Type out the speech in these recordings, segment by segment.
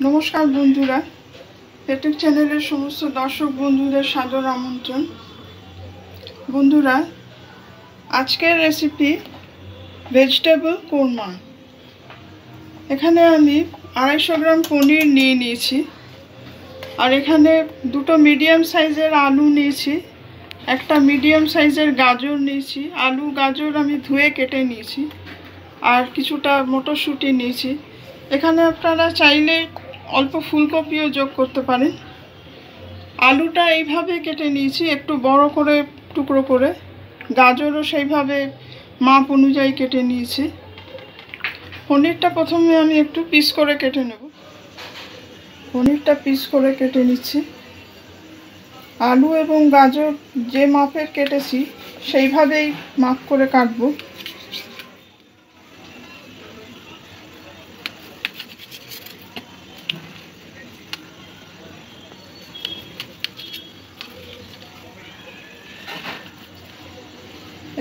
নমস্কার বন্ধুরা, ইউটিউব চ্যানেলের সমস্ত দর্শক বন্ধুদের সাদর আমন্ত্রণ। বন্ধুরা, আজকের রেসিপি ভেজিটেবল কোরমা। এখানে আমি 250 গ্রাম পনির নিয়ে নিয়েছি, আর এখানে দুটো মিডিয়াম সাইজের আলু নিয়েছি, একটা মিডিয়াম সাইজের গাজর নিয়েছি। আলু গাজর আমি ধুয়ে কেটে নিয়েছি, আর কিছুটা মটরশুঁটি নিয়েছি। এখানে আপনারা চাইলে অল্প ফুলকপিও যোগ করতে পারেন। আলুটা এইভাবে কেটে নিয়েছি, একটু বড় করে টুকরো করে। গাজরও সেইভাবে মাপ অনুযায়ী কেটে নিয়েছি। পনিরটা প্রথমে আমি একটু পিস করে কেটে নেব। পনিরটা পিস করে কেটে নিচ্ছি। আলু এবং গাজর যে মাপের কেটেছি সেইভাবেই মাপ করে কাটবো।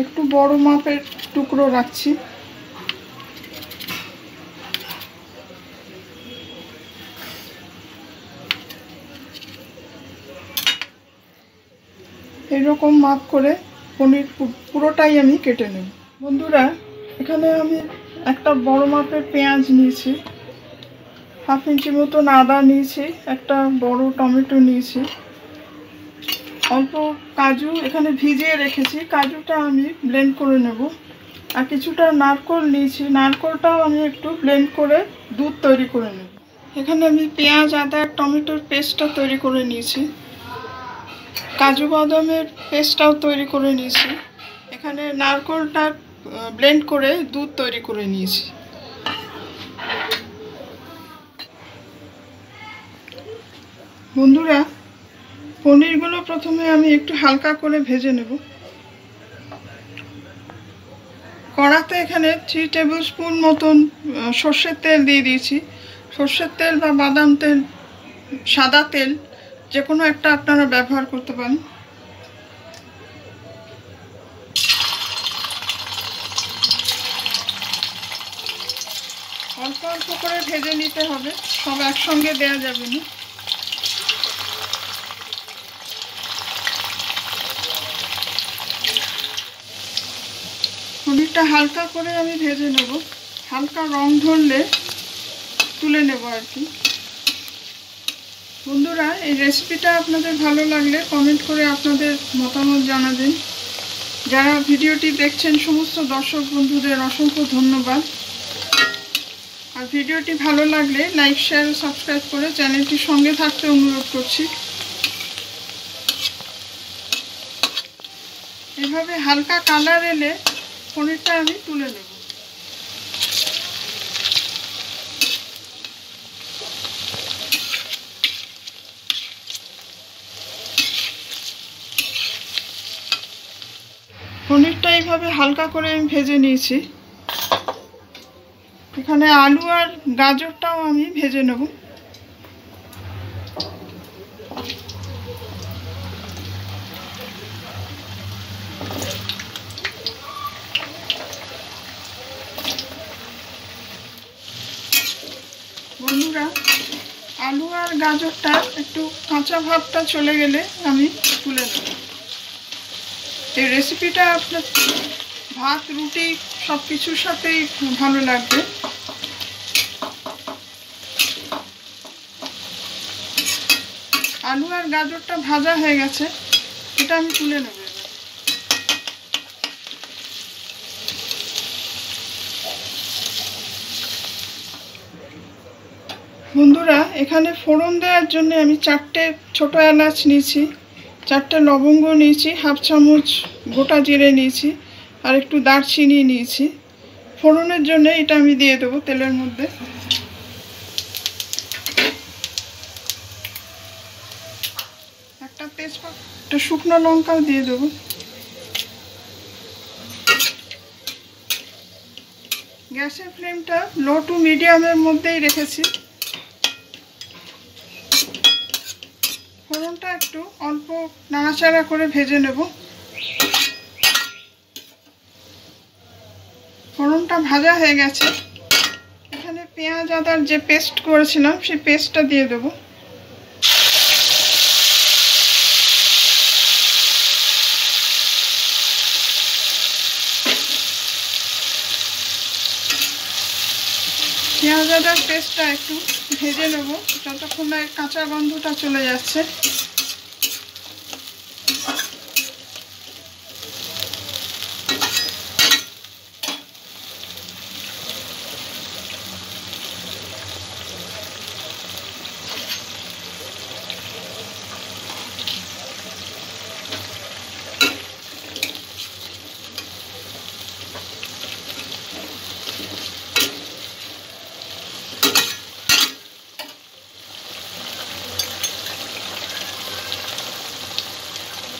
একটু বড় মাপের টুকরো রাখছি। এইরকম মাপ করে পনির পুরোটাই আমি কেটে নেব। বন্ধুরা, এখানে আমি একটা বড় মাপের পেঁয়াজ নিয়েছি, 1/2 ইঞ্চি মতন আদা নিয়েছি, একটা বড় টমেটো নিয়েছি, অল্প কাজু এখানে ভিজিয়ে রেখেছি, কাজুটা আমি ব্লেন্ড করে নেব। আর কিছুটা নারকেল নিয়েছি, নারকেলটাও আমি একটু ব্লেন্ড করে দুধ তৈরি করে নেব। এখানে আমি পেঁয়াজ, আদা, টমেটোর পেস্টটা তৈরি করে নিয়েছি, কাজু বাদামের পেস্টটাও তৈরি করে নিয়েছি, এখানে নারকেলটা ব্লেন্ড করে দুধ তৈরি করে নিয়েছি। বন্ধুরা, পনিরগুলো প্রথমে আমি একটু হালকা করে ভেজে নেব। কড়াতে এখানে 3 টেবিল স্পুন মতন সর্ষের তেল দিয়ে দিয়েছি। সর্ষের তেল বা বাদাম তেল, সাদা তেল, যে কোনো একটা আপনারা ব্যবহার করতে পারেন। অল্প অল্প করে ভেজে নিতে হবে, সব একসঙ্গে দেওয়া যাবে না। পনিরটা হালকা করে আমি ভেজে নেব, হালকা রং ধরলে তুলে নেব আর কি। বন্ধুরা, এই রেসিপিটা আপনাদের ভালো লাগলে কমেন্ট করে আপনাদের মতামত জানাবেন। যারা ভিডিওটি দেখছেন সমস্ত দর্শক বন্ধুদের অসংখ্য ধন্যবাদ। আর ভিডিওটি ভালো লাগলে লাইক, শেয়ার ও সাবস্ক্রাইব করে চ্যানেলটির সঙ্গে থাকতে অনুরোধ করছি। এভাবে হালকা কালার এলে পনিরটা আমি তুলে নেব। পনিরটা এইভাবে হালকা করে আমি ভেজে নিয়েছি। এখানে আলু আর গাজরটাও আমি ভেজে নেব। বন্ধুরা, আলু আর গাজরটা একটু কাঁচা ভাবটা চলে গেলে আমি তুলে নেব। এই রেসিপিটা আপনার ভাত, রুটি সব কিছুর সাথেই ভালো লাগবে। আলু আর গাজরটা ভাজা হয়ে গেছে, এটা আমি তুলে নেব। বন্ধুরা, এখানে ফোড়ন দেওয়ার জন্য আমি 4টে ছোট এলাচ নিয়েছি, 4টে লবঙ্গ নিয়েছি, 1/2 চামচ গোটা জিরে নিয়েছি, আর একটু দারচিনি নিয়েছি। ফোড়নের জন্য এটা আমি দিয়ে দেবো তেলের মধ্যে। একটা তেজপাতা, একটা শুকনো লঙ্কাও দিয়ে দেবো। গ্যাসের ফ্লেমটা লো টু মিডিয়ামের মধ্যেই রেখেছি। ফোড়নটা একটু অল্প নাড়াচাড়া করে ভেজে নেব। ফোড়নটা ভাজা হয়ে গেছে। এখানে পেঁয়াজ আদার যে পেস্ট করেছিলাম সেই পেস্টটা দিয়ে দেবো। পেঁয়াজ আদার পেস্টটা একটু ভেজে নেব যতক্ষণ না কাঁচা গন্ধটা চলে যাচ্ছে।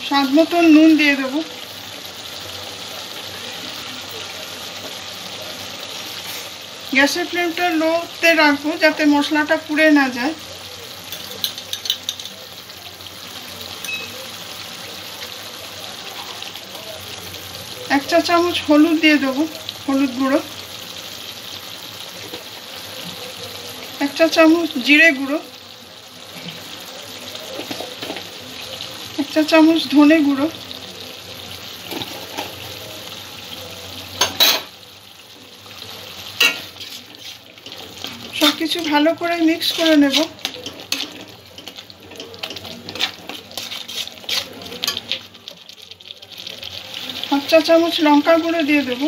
স্বাদ মতন নুন দিয়ে দেবো। গ্যাসের ফ্লেমটা লোতে রাখবো যাতে মশলাটা পুড়ে না যায়। এক চা চামচ হলুদ দিয়ে দেবো, হলুদ গুঁড়ো। এক চা চামচ জিরে গুঁড়ো। এক চা চামচ ধনে গুঁড়ো। সব কিছু ভালো করে মিক্স করে নেব। হাফ চা চামচ লঙ্কা গুঁড়ো দিয়ে দেবো।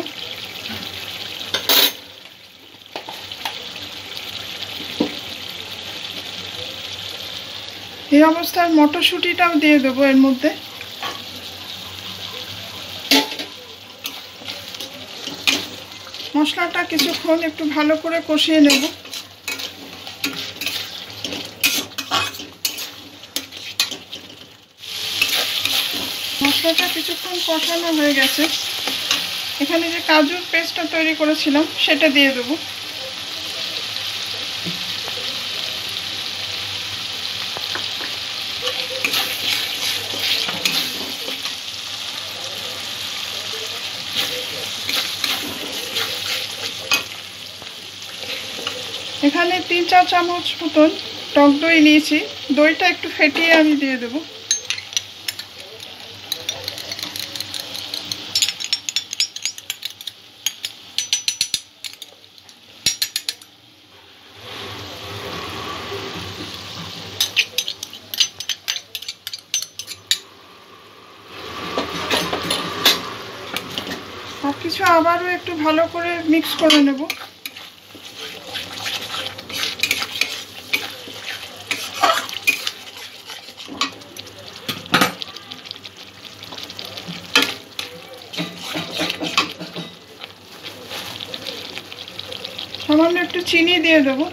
এই অবস্থায় মটরশুঁটিটাও দিয়ে দেবো এর মধ্যে। মশলাটা কিছুক্ষণ একটু ভালো করে কষিয়ে নেব। মশলাটা কিছুক্ষণ কষানো হয়ে গেছে। এখানে যে কাজুর পেস্টটা তৈরি করেছিলাম সেটা দিয়ে দেবো। এখানে 3-4 চামচ মতন টক দই নিয়েছি। দইটা একটু ফেটিয়ে আমি দিয়ে দেবো। সব কিছু আবারও একটু ভালো করে মিক্স করে নেব। সামান্য একটু চিনি দিয়ে দেবো।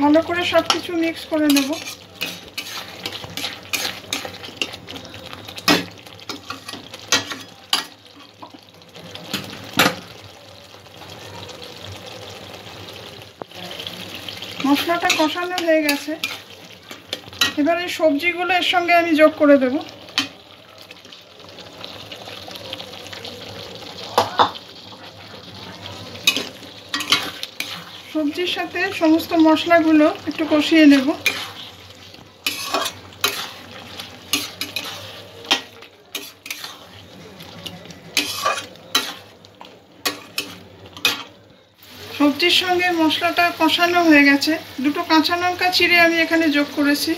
ভালো করে সব কিছু মিক্স করে নেব। মশলাটা কষানো হয়ে গেছে। এবারে সবজিগুলো এর সঙ্গে আমি যোগ করে দেব। সবজির সাথে সমস্ত মশলাগুলো একটু কষিয়ে নেব। সবজির সঙ্গে মশলাটা কষানো হয়ে গেছে। দুটো কাঁচা লঙ্কা চিড়ে আমি এখানে যোগ করেছি।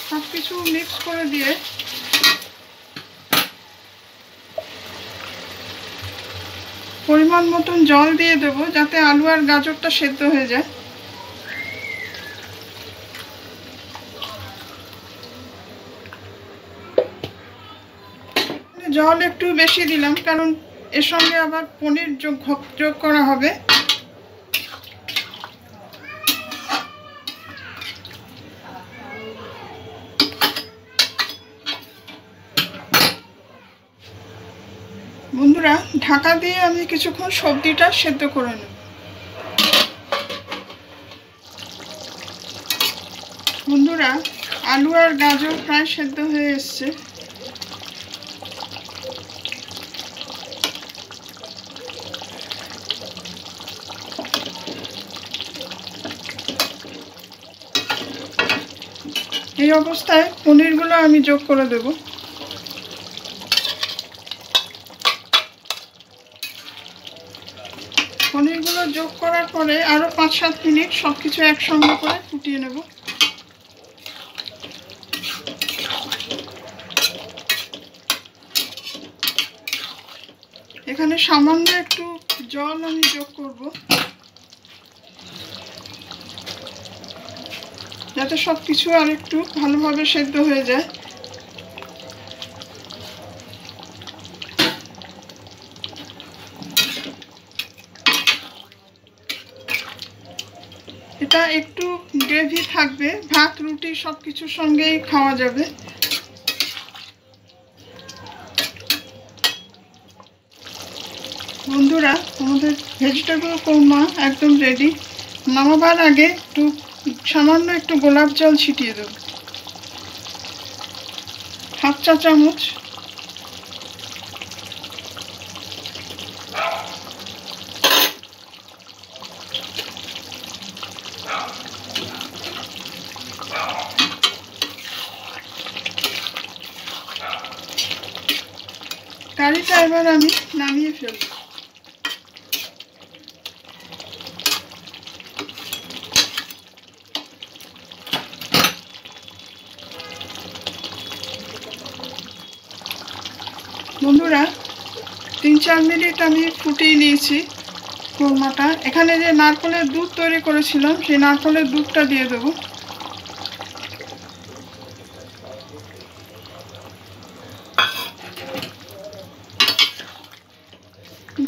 সব কিছু মিক্স করে দিয়ে পরিমাণ মতন জল দিয়ে দেব যাতে আলু আর গাজরটা সেদ্ধ হয়ে যায়। জল একটু বেশি দিলাম কারণ এর সঙ্গে আবার পনির যোগ করা হবে। বন্ধুরা বন্ধুরা, ঢাকা দিয়ে আমি কিছুক্ষণ সবজিটা সেদ্ধ করে নেব। বন্ধুরা, আলু আর গাজর প্রায় সেদ্ধ হয়ে এসছে। এই অবস্থায় পনিরগুলো আমি যোগ করে দেব। পনিরগুলো যোগ করার পরে আরও 5-7 মিনিট সব কিছু একসঙ্গে করে ফুটিয়ে নেব। এখানে সামান্য একটু জল আমি যোগ করব, যাতে সব কিছু আর একটু ভালোভাবে সেদ্ধ হয়ে যায়। এটা একটু গ্রেভি থাকবে, ভাত রুটি সব কিছুর সঙ্গেই খাওয়া যাবে। বন্ধুরা, আমাদের ভেজিটেবল কোরমা একদম রেডি। নামাবার আগে সামান্য একটু গোলাপ জল ছিটিয়ে দেব, 1/2 চা চামচ। কারিটা এবার আমি নামিয়ে ফেলব। বন্ধুরা, 3-4 মিনিট আমি ফুটিয়ে নিয়েছি কোরমাটা। এখানে যে নারকেলের দুধ তৈরি করেছিলাম, সেই নারকেলের দুধটা দিয়ে দেবো।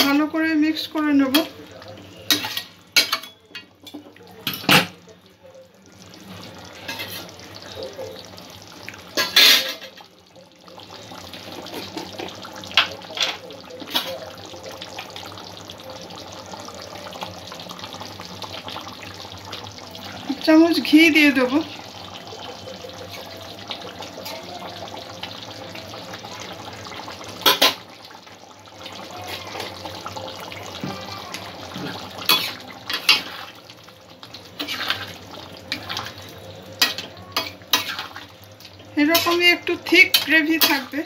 ভালো করে মিক্স করে নেব। চামচ ঘি দিয়ে দেবো। এরকমই একটু থিক গ্রেভি থাকবে।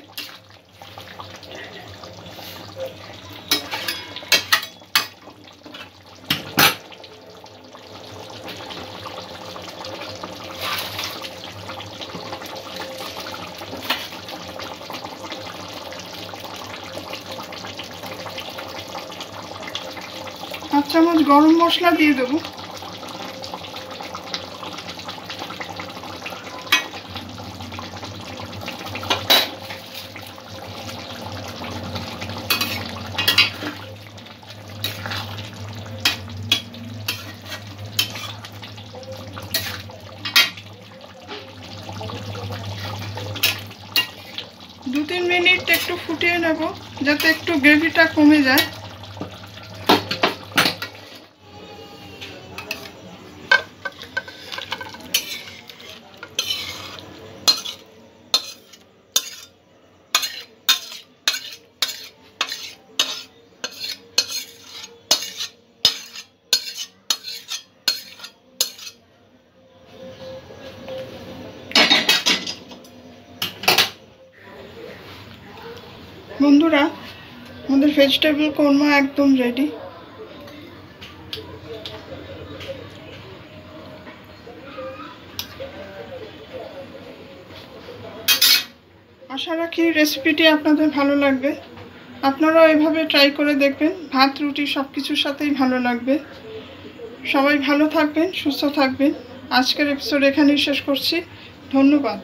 হাফ চামচ গরম মশলা দিয়ে দেবো। দু 3 মিনিট একটু ফুটিয়ে নেব, যাতে একটু গ্রেভিটা কমে যায়। বন্ধুরা, আমাদের ভেজিটেবল কোরমা একদম রেডি। আশা রাখি রেসিপিটি আপনাদের ভালো লাগবে। আপনারাও এভাবে ট্রাই করে দেখবেন, ভাত রুটি সব কিছুর সাথেই ভালো লাগবে। সবাই ভালো থাকবেন, সুস্থ থাকবেন। আজকের এপিসোড এখানেই শেষ করছি। ধন্যবাদ।